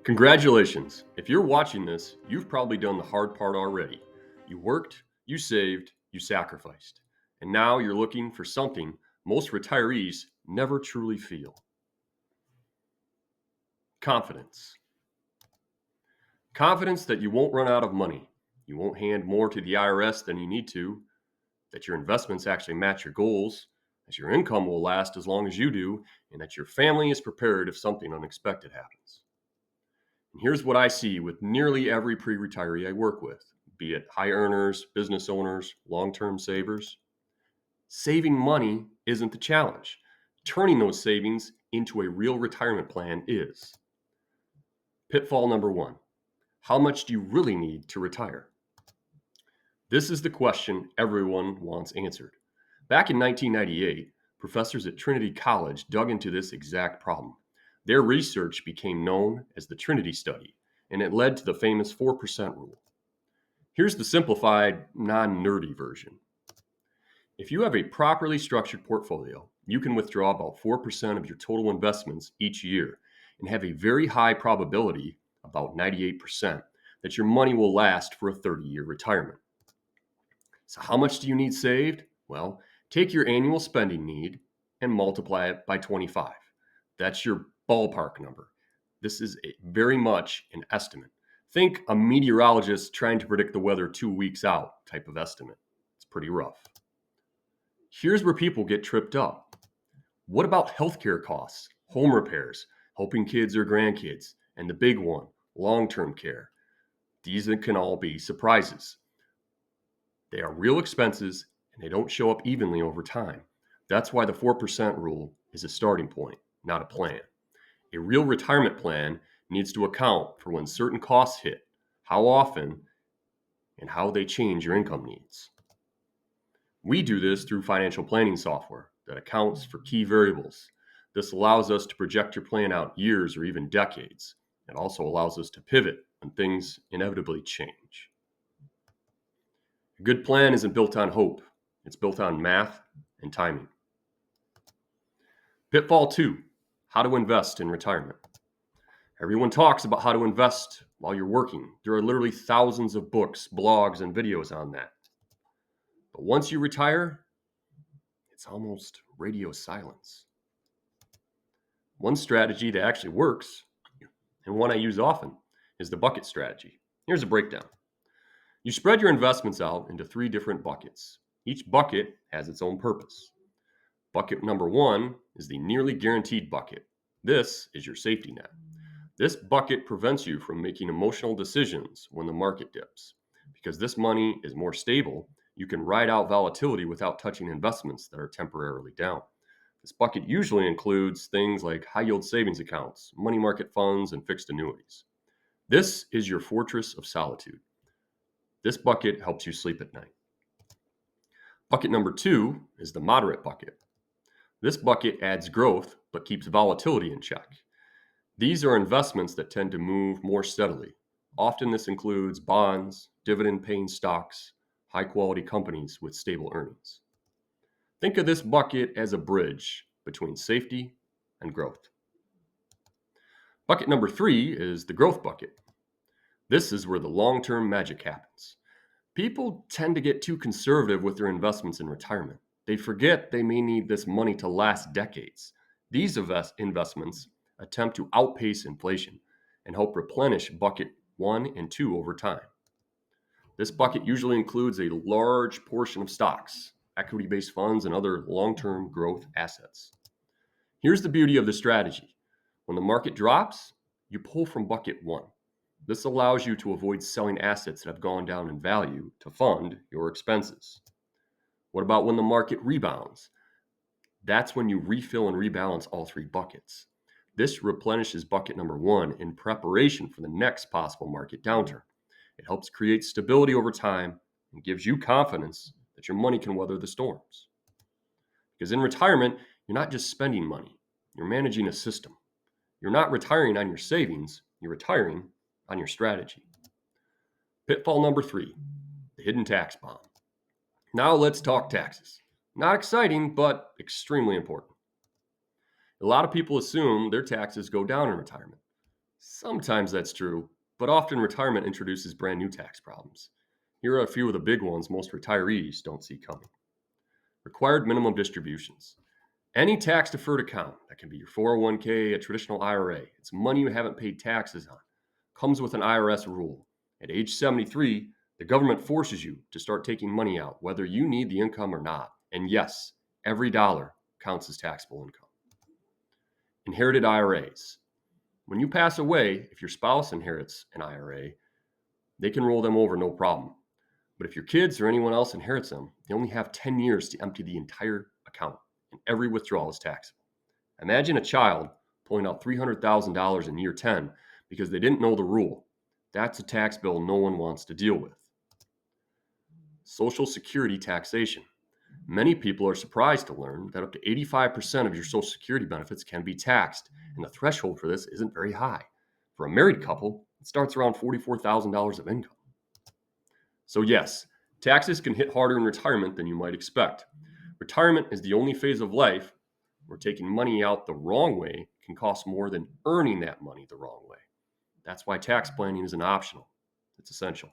Congratulations. If you're watching this, you've probably done the hard part already. You worked, you saved, you sacrificed. And now you're looking for something most retirees never truly feel. Confidence. Confidence that you won't run out of money. You won't hand more to the IRS than you need to, that your investments actually match your goals, that your income will last as long as you do, and that your family is prepared if something unexpected happens. And here's what I see with nearly every pre-retiree I work with, be it high earners, business owners, long-term savers. Saving money isn't the challenge. Turning those savings into a real retirement plan is. Pitfall number one, how much do you really need to retire? This is the question everyone wants answered. Back in 1998, professors at Trinity College dug into this exact problem. Their research became known as the Trinity Study, and it led to the famous 4% rule. Here's the simplified, non-nerdy version. If you have a properly structured portfolio, you can withdraw about 4% of your total investments each year and have a very high probability, about 98%, that your money will last for a 30-year retirement. So how much do you need saved? Well, take your annual spending need and multiply it by 25. That's your ballpark number. This is very much an estimate. Think a meteorologist trying to predict the weather 2 weeks out type of estimate. It's pretty rough. Here's where people get tripped up. What about healthcare costs, home repairs, helping kids or grandkids, and the big one, long-term care? These can all be surprises. They are real expenses and they don't show up evenly over time. That's why the 4% rule is a starting point, not a plan. A real retirement plan needs to account for when certain costs hit, how often, and how they change your income needs. We do this through financial planning software that accounts for key variables. This allows us to project your plan out years or even decades. It also allows us to pivot when things inevitably change. A good plan isn't built on hope. It's built on math and timing. Pitfall 2, how to invest in retirement. Everyone talks about how to invest while you're working. There are literally thousands of books, blogs, and videos on that. But once you retire, it's almost radio silence. One strategy that actually works, and one I use often, is the bucket strategy. Here's a breakdown. You spread your investments out into 3 different buckets. Each bucket has its own purpose. Bucket number 1 is the nearly guaranteed bucket. This is your safety net. This bucket prevents you from making emotional decisions when the market dips. Because this money is more stable, you can ride out volatility without touching investments that are temporarily down. This bucket usually includes things like high-yield savings accounts, money market funds, and fixed annuities. This is your fortress of solitude. This bucket helps you sleep at night. Bucket number 2 is the moderate bucket. This bucket adds growth but keeps volatility in check. These are investments that tend to move more steadily. Often this includes bonds, dividend-paying stocks, high-quality companies with stable earnings. Think of this bucket as a bridge between safety and growth. Bucket number 3 is the growth bucket. This is where the long-term magic happens. People tend to get too conservative with their investments in retirement. They forget they may need this money to last decades. These investments attempt to outpace inflation and help replenish bucket 1 and 2 over time. This bucket usually includes a large portion of stocks, equity-based funds, and other long-term growth assets. Here's the beauty of the strategy. When the market drops, you pull from bucket 1. This allows you to avoid selling assets that have gone down in value to fund your expenses. What about when the market rebounds? That's when you refill and rebalance all 3 buckets. This replenishes bucket number 1 in preparation for the next possible market downturn. It helps create stability over time and gives you confidence that your money can weather the storms. Because in retirement, you're not just spending money, you're managing a system. You're not retiring on your savings, you're retiring on your strategy. Pitfall number 3, the hidden tax bomb. Now let's talk taxes. Not exciting, but extremely important. A lot of people assume their taxes go down in retirement. Sometimes that's true, but often retirement introduces brand new tax problems. Here are a few of the big ones most retirees don't see coming. Required minimum distributions. Any tax deferred account, that can be your 401k, a traditional IRA, it's money you haven't paid taxes on, comes with an IRS rule. At age 73, the government forces you to start taking money out, whether you need the income or not. And yes, every dollar counts as taxable income. Inherited IRAs. When you pass away, if your spouse inherits an IRA, they can roll them over no problem. But if your kids or anyone else inherits them, they only have 10 years to empty the entire account, and every withdrawal is taxable. Imagine a child pulling out $300,000 in year 10 because they didn't know the rule. That's a tax bill no one wants to deal with. Social Security taxation. Many people are surprised to learn that up to 85% of your Social Security benefits can be taxed, and the threshold for this isn't very high. For a married couple, it starts around $44,000 of income. So yes, taxes can hit harder in retirement than you might expect. Retirement is the only phase of life where taking money out the wrong way can cost more than earning that money the wrong way. That's why tax planning isn't optional. It's essential.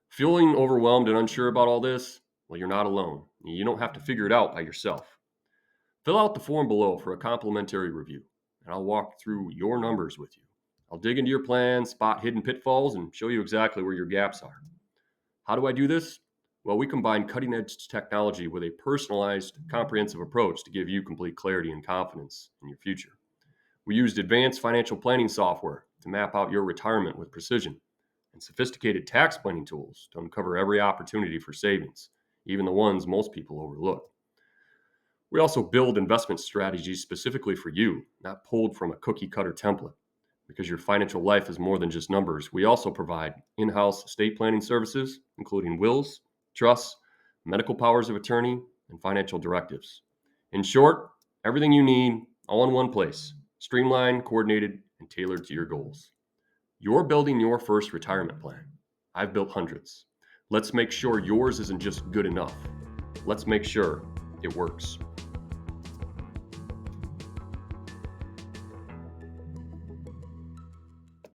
Feeling overwhelmed and unsure about all this? Well, you're not alone. You don't have to figure it out by yourself. Fill out the form below for a complimentary review, and I'll walk through your numbers with you. I'll dig into your plan, spot hidden pitfalls, and show you exactly where your gaps are. How do I do this? Well, we combine cutting-edge technology with a personalized, comprehensive approach to give you complete clarity and confidence in your future. We used advanced financial planning software to map out your retirement with precision, and sophisticated tax planning tools to uncover every opportunity for savings, even the ones most people overlook. We also build investment strategies specifically for you, not pulled from a cookie-cutter template. Because your financial life is more than just numbers, we also provide in-house estate planning services, including wills, trusts, medical powers of attorney, and financial directives. In short, everything you need, all in one place, streamlined, coordinated, and tailored to your goals. You're building your first retirement plan. I've built hundreds. Let's make sure yours isn't just good enough. Let's make sure it works.